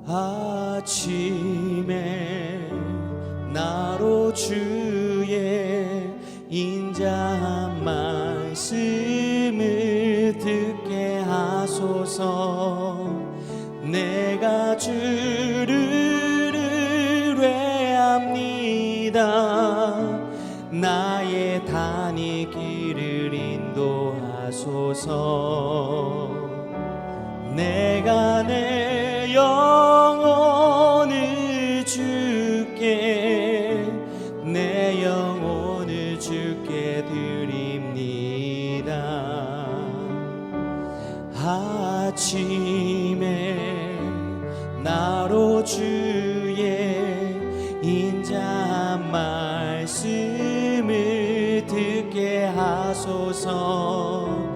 아침에 나로 주의 인자한 말씀을 듣게 하소서. 내가 주를 의뢰합니다. 나의 다닐 길을 인도하소서. 내가 내 영혼을 주께 내 영혼을 주께 드립니다. 아침에 나로 주의 인자한 말씀을 듣게 하소서.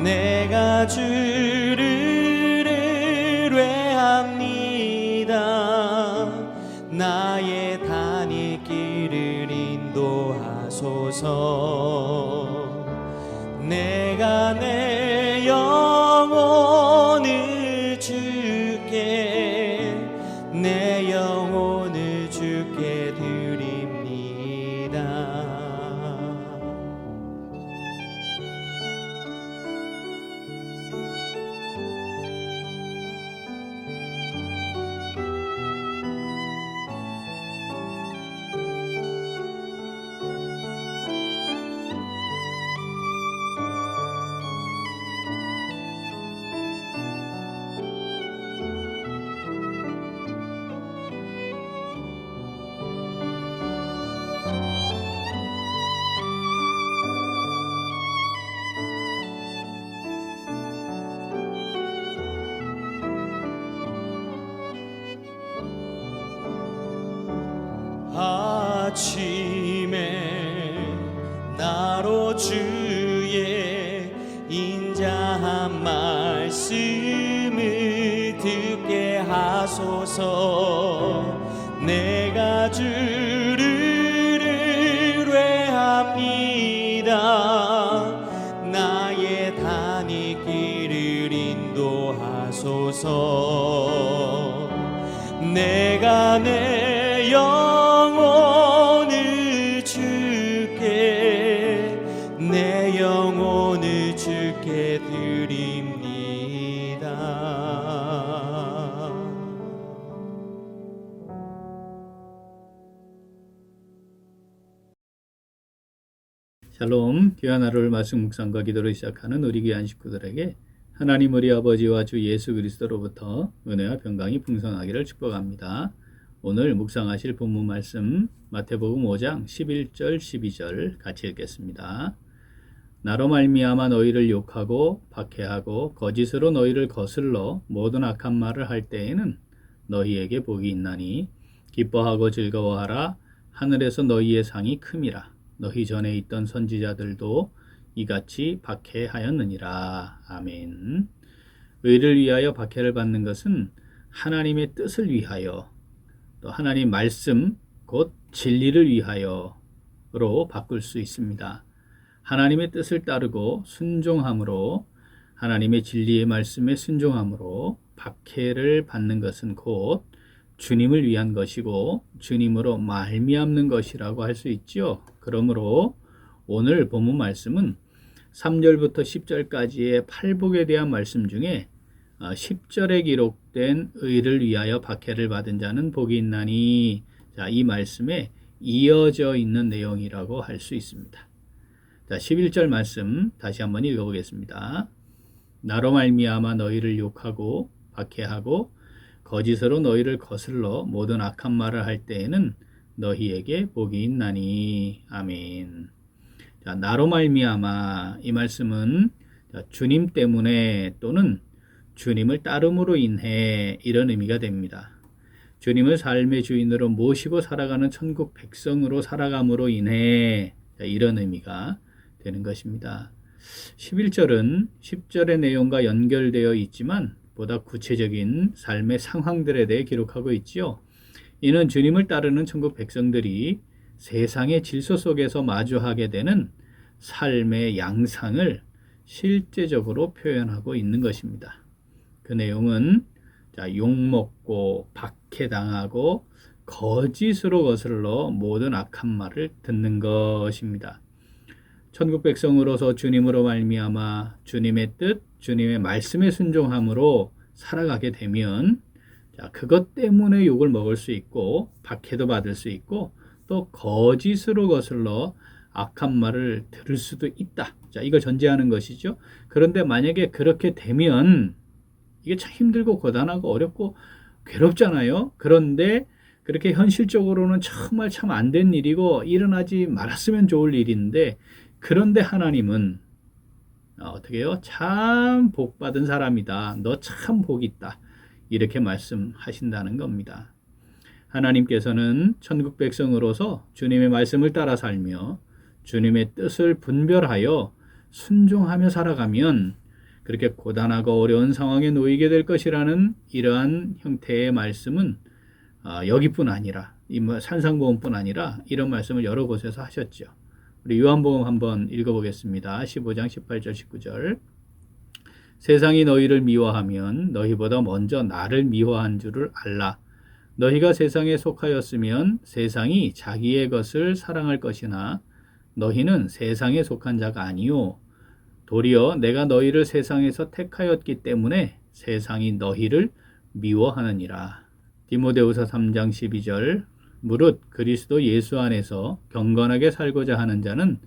내가 주를 나의 다닐 길을 인도하소서. 내가 내 영혼을 주께 내 영혼을 주께 드립니다. 아침에 나로 주의 인자한 말씀을 듣게 하소서. 내가 주를 의뢰합니다. 나의 다닐 길을 인도하소서. 내가 내 영혼을 주께 내 영혼을 주께 드립니다. 샬롬, 귀한 하루를 말씀 묵상과 기도로 시작하는 우리 귀한 식구들에게 하나님 우리 아버지와 주 예수 그리스도로부터 은혜와 평강이 풍성하기를 축복합니다. 오늘 묵상하실 본문 말씀 마태복음 5장 11절 12절 같이 읽겠습니다. 나로 말미암아 너희를 욕하고 박해하고 거짓으로 너희를 거슬러 모든 악한 말을 할 때에는 너희에게 복이 있나니 기뻐하고 즐거워하라. 하늘에서 너희의 상이 큼이라. 너희 전에 있던 선지자들도 이같이 박해하였느니라. 아멘. 의를 위하여 박해를 받는 것은 하나님의 뜻을 위하여 또 하나님 말씀 곧 진리를 위하여로 바꿀 수 있습니다. 하나님의 뜻을 따르고 순종함으로 하나님의 진리의 말씀에 순종함으로 박해를 받는 것은 곧 주님을 위한 것이고 주님으로 말미암는 것이라고 할 수 있죠. 그러므로 오늘 본문 말씀은 3절부터 10절까지의 팔복에 대한 말씀 중에 10절에 기록된 의를 위하여 박해를 받은 자는 복이 있나니, 자, 이 말씀에 이어져 있는 내용이라고 할 수 있습니다. 자, 11절 말씀 다시 한번 읽어보겠습니다. 나로 말미암아 너희를 욕하고 박해하고 거짓으로 너희를 거슬러 모든 악한 말을 할 때에는 너희에게 복이 있나니. 아멘. 자, 나로 말미암아, 이 말씀은 주님 때문에 또는 주님을 따름으로 인해 이런 의미가 됩니다. 주님을 삶의 주인으로 모시고 살아가는 천국 백성으로 살아감으로 인해 이런 의미가 되는 것입니다. 11절은 10절의 내용과 연결되어 있지만 보다 구체적인 삶의 상황들에 대해 기록하고 있지요. 이는 주님을 따르는 천국 백성들이 세상의 질서 속에서 마주하게 되는 삶의 양상을 실제적으로 표현하고 있는 것입니다. 그 내용은 자, 욕먹고 박해당하고 거짓으로 거슬러 모든 악한 말을 듣는 것입니다. 천국 백성으로서 주님으로 말미암아 주님의 뜻, 주님의 말씀에 순종함으로 살아가게 되면 자, 그것 때문에 욕을 먹을 수 있고 박해도 받을 수 있고 또 거짓으로 거슬러 악한 말을 들을 수도 있다. 자, 이걸 전제하는 것이죠. 그런데 만약에 그렇게 되면 이게 참 힘들고 고단하고 어렵고 괴롭잖아요. 그런데 그렇게 현실적으로는 정말 참 안 된 일이고 일어나지 말았으면 좋을 일인데 그런데 하나님은 어떻게 해요? 참 복받은 사람이다. 너 참 복 있다. 이렇게 말씀하신다는 겁니다. 하나님께서는 천국 백성으로서 주님의 말씀을 따라 살며 주님의 뜻을 분별하여 순종하며 살아가면 그렇게 고단하고 어려운 상황에 놓이게 될 것이라는 이러한 형태의 말씀은 여기뿐 아니라 산상보험뿐 아니라 이런 말씀을 여러 곳에서 하셨죠. 우리 요한복음 한번 읽어보겠습니다. 15장 18절 19절 세상이 너희를 미워하면 너희보다 먼저 나를 미워한 줄을 알라. 너희가 세상에 속하였으면 세상이 자기의 것을 사랑할 것이나 너희는 세상에 속한 자가 아니요 도리어 내가 너희를 세상에서 택하였기 때문에 세상이 너희를 미워하느니라. 디모데후서 3장 12절 무릇 그리스도 예수 안에서 경건하게 살고자 하는 자는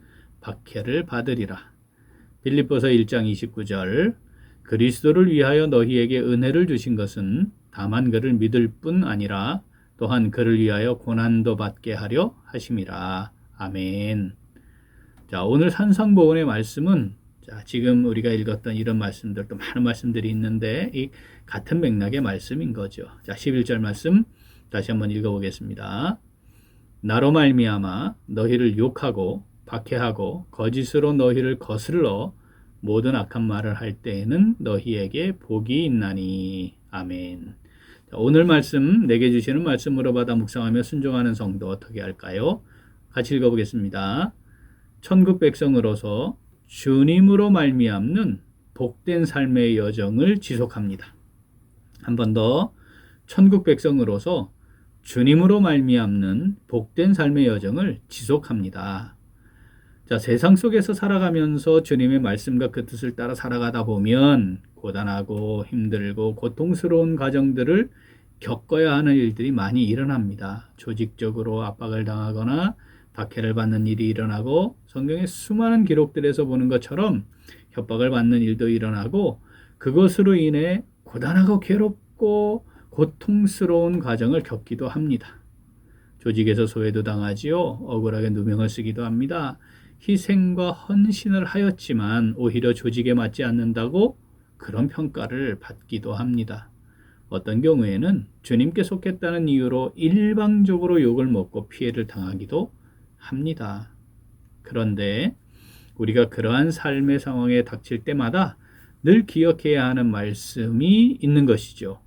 박해를 받으리라. 빌립보서 1장 29절 그리스도를 위하여 너희에게 은혜를 주신 것은 다만 그를 믿을 뿐 아니라 또한 그를 위하여 고난도 받게 하려 하심이라. 아멘. 자, 오늘 산상보훈의 말씀은 자, 지금 우리가 읽었던 이런 말씀들도 많은 말씀들이 있는데 이 같은 맥락의 말씀인 거죠. 자, 11절 말씀 다시 한번 읽어보겠습니다. 나로 말미암아 너희를 욕하고 박해하고 거짓으로 너희를 거슬러 모든 악한 말을 할 때에는 너희에게 복이 있나니. 아멘. 자, 오늘 말씀 내게 주시는 말씀으로 받아 묵상하며 순종하는 성도 어떻게 할까요? 같이 읽어보겠습니다. 천국 백성으로서 주님으로 말미암는 복된 삶의 여정을 지속합니다. 한 번 더 천국 백성으로서 주님으로 말미암는 복된 삶의 여정을 지속합니다. 자, 세상 속에서 살아가면서 주님의 말씀과 그 뜻을 따라 살아가다 보면 고단하고 힘들고 고통스러운 과정들을 겪어야 하는 일들이 많이 일어납니다. 조직적으로 압박을 당하거나 박해를 받는 일이 일어나고 성경의 수많은 기록들에서 보는 것처럼 협박을 받는 일도 일어나고 그것으로 인해 고단하고 괴롭고 고통스러운 과정을 겪기도 합니다. 조직에서 소외도 당하지요. 억울하게 누명을 쓰기도 합니다. 희생과 헌신을 하였지만 오히려 조직에 맞지 않는다고 그런 평가를 받기도 합니다. 어떤 경우에는 주님께 속했다는 이유로 일방적으로 욕을 먹고 피해를 당하기도 합니다. 그런데 우리가 그러한 삶의 상황에 닥칠 때마다 늘 기억해야 하는 말씀이 있는 것이죠.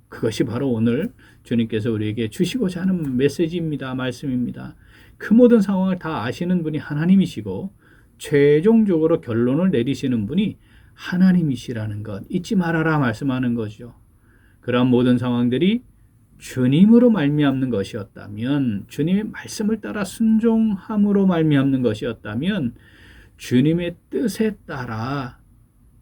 그것이 바로 오늘 주님께서 우리에게 주시고자 하는 메시지입니다. 말씀입니다. 그 모든 상황을 다 아시는 분이 하나님이시고 최종적으로 결론을 내리시는 분이 하나님이시라는 것 잊지 말아라 말씀하는 거죠. 그러한 모든 상황들이 주님으로 말미암는 것이었다면 주님의 말씀을 따라 순종함으로 말미암는 것이었다면 주님의 뜻에 따라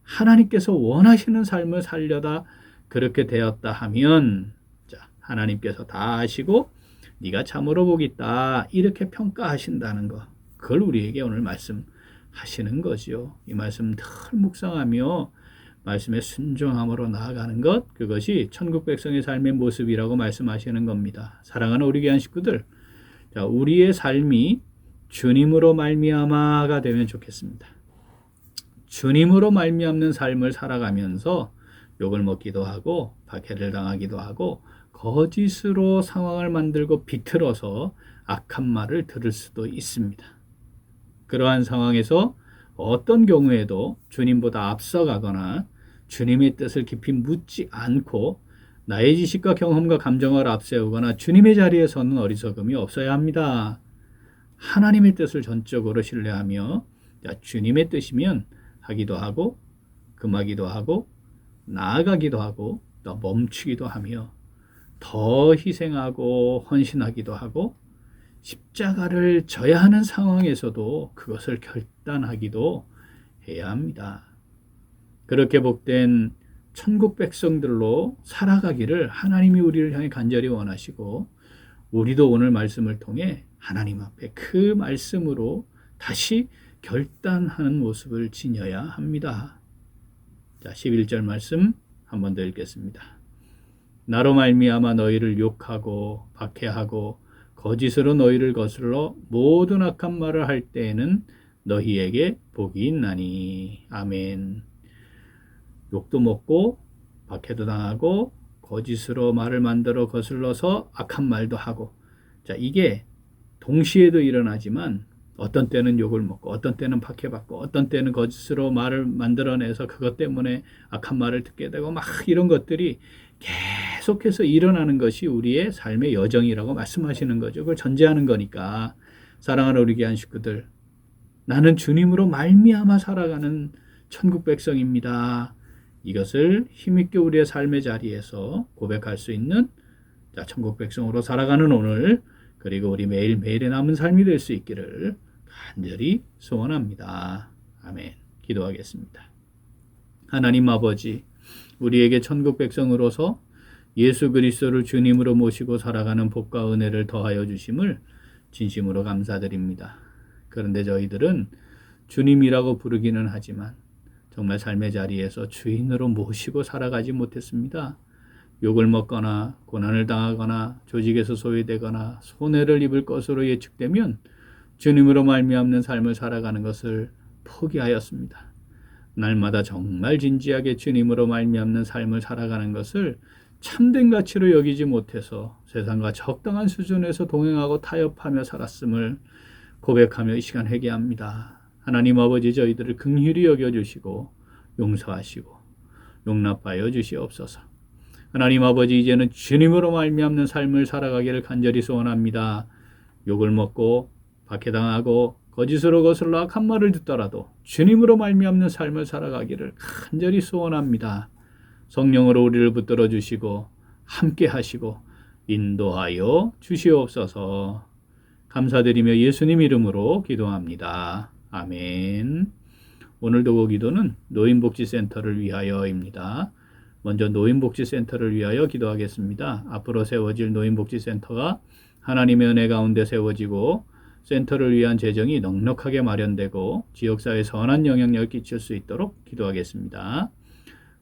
하나님께서 원하시는 삶을 살려다 그렇게 되었다 하면 자, 하나님께서 다 아시고 네가 참으로 복이 있다 이렇게 평가하신다는 것 그걸 우리에게 오늘 말씀하시는 거죠. 이 말씀 늘 묵상하며 말씀에 순종함으로 나아가는 것 그것이 천국 백성의 삶의 모습이라고 말씀하시는 겁니다. 사랑하는 우리 귀한 식구들 자, 우리의 삶이 주님으로 말미암아가 되면 좋겠습니다. 주님으로 말미암는 삶을 살아가면서 욕을 먹기도 하고 박해를 당하기도 하고 거짓으로 상황을 만들고 비틀어서 악한 말을 들을 수도 있습니다. 그러한 상황에서 어떤 경우에도 주님보다 앞서가거나 주님의 뜻을 깊이 묻지 않고 나의 지식과 경험과 감정을 앞세우거나 주님의 자리에 서는 어리석음이 없어야 합니다. 하나님의 뜻을 전적으로 신뢰하며 주님의 뜻이면 하기도 하고 금하기도 하고 나아가기도 하고 또 멈추기도 하며 더 희생하고 헌신하기도 하고 십자가를 져야 하는 상황에서도 그것을 결단하기도 해야 합니다. 그렇게 복된 천국 백성들로 살아가기를 하나님이 우리를 향해 간절히 원하시고 우리도 오늘 말씀을 통해 하나님 앞에 그 말씀으로 다시 결단하는 모습을 지녀야 합니다. 자, 11절 말씀 한 번 더 읽겠습니다. 나로 말미암아 너희를 욕하고 박해하고 거짓으로 너희를 거슬러 모든 악한 말을 할 때에는 너희에게 복이 있나니. 아멘. 욕도 먹고 박해도 당하고 거짓으로 말을 만들어 거슬러서 악한 말도 하고, 자, 이게 동시에도 일어나지만 어떤 때는 욕을 먹고 어떤 때는 박해받고 어떤 때는 거짓으로 말을 만들어내서 그것 때문에 악한 말을 듣게 되고 막 이런 것들이 계속해서 일어나는 것이 우리의 삶의 여정이라고 말씀하시는 거죠. 그걸 전제하는 거니까 사랑하는 우리 귀한 식구들, 나는 주님으로 말미암아 살아가는 천국 백성입니다. 이것을 힘있게 우리의 삶의 자리에서 고백할 수 있는 천국 백성으로 살아가는 오늘, 그리고 우리 매일매일의 남은 삶이 될 수 있기를 간절히 소원합니다. 아멘. 기도하겠습니다. 하나님 아버지, 우리에게 천국 백성으로서 예수 그리스도를 주님으로 모시고 살아가는 복과 은혜를 더하여 주심을 진심으로 감사드립니다. 그런데 저희들은 주님이라고 부르기는 하지만 정말 삶의 자리에서 주인으로 모시고 살아가지 못했습니다. 욕을 먹거나 고난을 당하거나 조직에서 소외되거나 손해를 입을 것으로 예측되면 주님으로 말미암는 삶을 살아가는 것을 포기하였습니다. 날마다 정말 진지하게 주님으로 말미암는 삶을 살아가는 것을 참된 가치로 여기지 못해서 세상과 적당한 수준에서 동행하고 타협하며 살았음을 고백하며 이 시간 회개합니다. 하나님 아버지, 저희들을 긍휼히 여겨주시고 용서하시고 용납하여 주시옵소서. 하나님 아버지, 이제는 주님으로 말미암는 삶을 살아가기를 간절히 소원합니다. 욕을 먹고 박해당하고 거짓으로 거슬러 악한 말을 듣더라도 주님으로 말미암는 삶을 살아가기를 간절히 소원합니다. 성령으로 우리를 붙들어 주시고 함께 하시고 인도하여 주시옵소서. 감사드리며 예수님 이름으로 기도합니다. 아멘. 오늘 도구 기도는 노인복지센터를 위하여입니다. 먼저 노인복지센터를 위하여 기도하겠습니다. 앞으로 세워질 노인복지센터가 하나님의 은혜 가운데 세워지고 센터를 위한 재정이 넉넉하게 마련되고 지역사회에 선한 영향력을 끼칠 수 있도록 기도하겠습니다.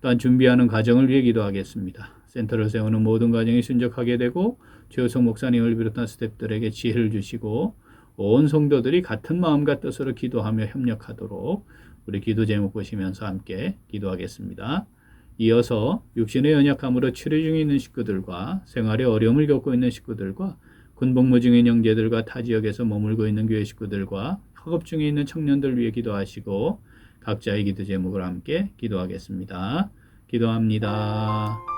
또한 준비하는 과정을 위해 기도하겠습니다. 센터를 세우는 모든 과정이 순적하게 되고 최우석 목사님을 비롯한 스태프들에게 지혜를 주시고 온 성도들이 같은 마음과 뜻으로 기도하며 협력하도록 우리 기도 제목 보시면서 함께 기도하겠습니다. 이어서 육신의 연약함으로 치료 중에 있는 식구들과 생활에 어려움을 겪고 있는 식구들과 군복무 중인 형제들과 타 지역에서 머물고 있는 교회 식구들과 학업 중에 있는 청년들 위해 기도하시고 각자의 기도 제목을 함께 기도하겠습니다. 기도합니다.